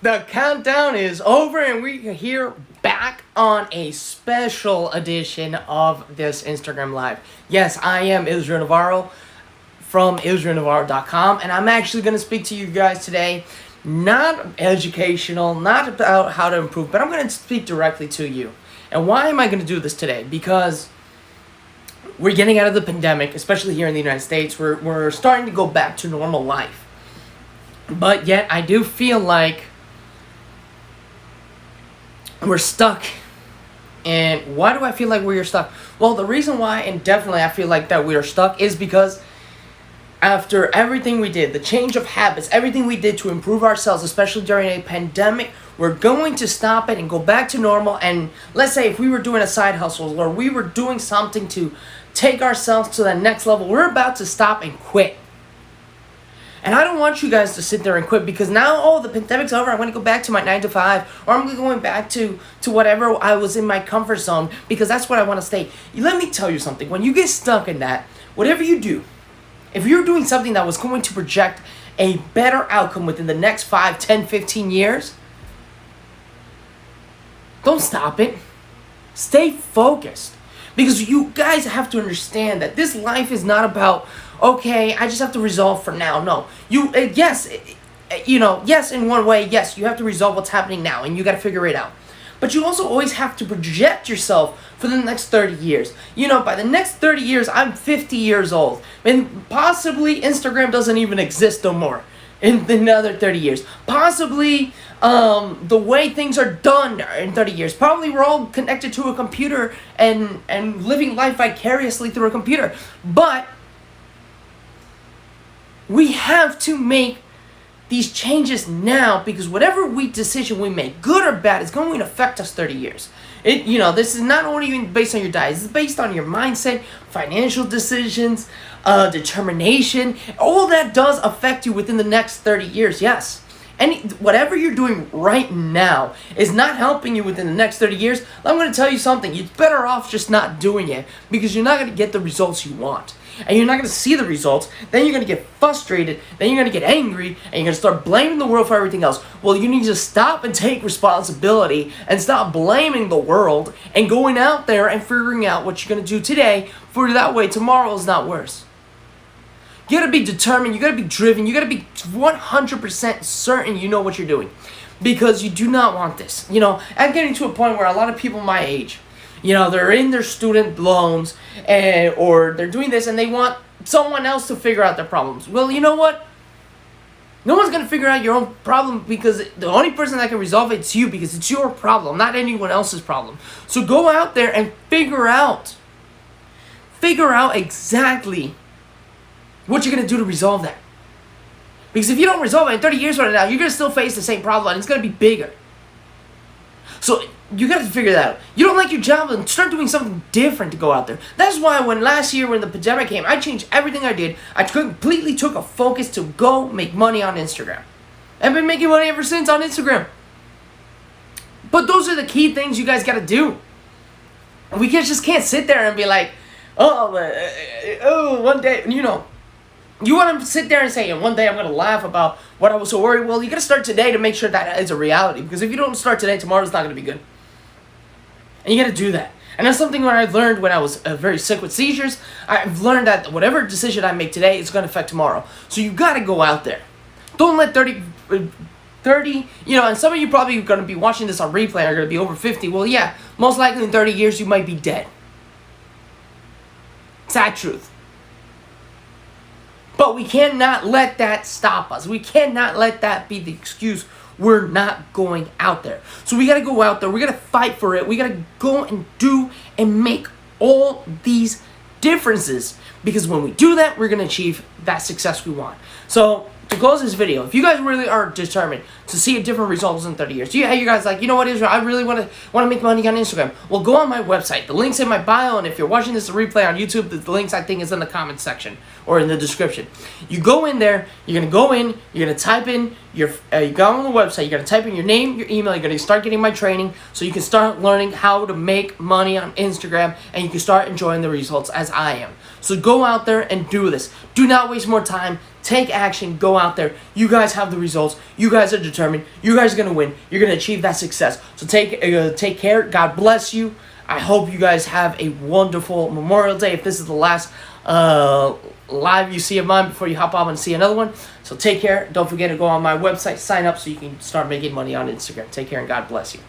The countdown is over, and we are here back on a special edition of this Instagram Live. Yes, I am Israel Navarro from IsraelNavarro.com, and I'm actually going to speak to you guys today, not educational, not about how to improve, but I'm going to speak directly to you. And why am I going to do this today? Because we're getting out of the pandemic, especially here in the United States. We're starting to go back to normal life. But yet, I do feel like we're stuck. And why do I feel like we are stuck? Well, the reason why, and definitely I feel like that we are stuck, is because after everything we did, the change of habits, everything we did to improve ourselves, especially during a pandemic, we're going to stop it and go back to normal. And let's say if we were doing a side hustle or we were doing something to take ourselves to the next level, we're about to stop and quit. And I don't want you guys to sit there and quit because now, the pandemic's over, I'm going to go back to my 9 to 5, or I'm going back to whatever I was in my comfort zone because that's what I want to stay. Let me tell you something. When you get stuck in that, whatever you do, if you're doing something that was going to project a better outcome within the next 5, 10, 15 years, don't stop it. Stay focused. Because you guys have to understand that this life is not about, okay, I just have to resolve for now. No. Yes, in one way, yes, you have to resolve what's happening now, and you got to figure it out. But you also always have to project yourself for the next 30 years. By the next 30 years, I'm 50 years old. And possibly Instagram doesn't even exist no more in another 30 years. Possibly the way things are done in 30 years. Probably we're all connected to a computer and living life vicariously through a computer. But we have to make these changes now because whatever decision we make, good or bad, is going to affect us 30 years. This is not only even based on your diet, it's based on your mindset, financial decisions, determination. All that does affect you within the next 30 years, yes. And whatever you're doing right now is not helping you within the next 30 years. I'm going to tell you something. You're better off just not doing it because you're not going to get the results you want. And you're not going to see the results. Then you're going to get frustrated. Then you're going to get angry. And you're going to start blaming the world for everything else. Well, you need to stop and take responsibility and stop blaming the world and going out there and figuring out what you're going to do today for that way tomorrow is not worse. You got to be determined. You got to be driven. You got to be 100% certain you know what you're doing. Because you do not want this. I'm getting to a point where a lot of people my age, they're in their student loans or they're doing this and they want someone else to figure out their problems. Well, you know what? No one's going to figure out your own problem because the only person that can resolve it's you because it's your problem, not anyone else's problem. So go out there and figure out exactly what you're going to do to resolve that. Because if you don't resolve it in 30 years from now, you're going to still face the same problem and it's going to be bigger. So you got to figure that out. You don't like your job, and start doing something different to go out there. That's why last year when the pandemic came, I changed everything I did. I completely took a focus to go make money on Instagram. I've been making money ever since on Instagram. But those are the key things you guys got to do. We just can't sit there and be like, one day, You want to sit there and say, and one day I'm going to laugh about what I was so worried. Well, you got to start today to make sure that is a reality. Because if you don't start today, tomorrow's not going to be good. And you got to do that. And that's something that I learned when I was very sick with seizures. I've learned that whatever decision I make today is going to affect tomorrow. So you got to go out there. Don't let 30, and some of you probably are going to be watching this on replay are going to be over 50. Well, yeah, most likely in 30 years you might be dead. Sad truth. But we cannot let that stop us. We cannot let that be the excuse we're not going out there. So we got to go out there. We got to fight for it. We got to go and do and make all these differences. Because when we do that, we're going to achieve that success we want. So to close this video, if you guys really are determined to see a different results in 30 years, you guys like, you know what, Israel, I really want to make money on Instagram. Well, go on my website. The link's in my bio, and if you're watching this replay on YouTube, the links I think is in the comment section or in the description. You go in there, you're gonna go in, you're gonna type in you go on the website, you're gonna type in your name, your email, you're gonna start getting my training so you can start learning how to make money on Instagram and you can start enjoying the results as I am. So go out there and do this. Do not waste more time. Take action. Go out there. You guys have the results. You guys are determined. You guys are going to win. You're going to achieve that success. So take care. God bless you. I hope you guys have a wonderful Memorial Day. If this is the last live you see of mine before you hop on and see another one. So take care. Don't forget to go on my website, sign up so you can start making money on Instagram. Take care and God bless you.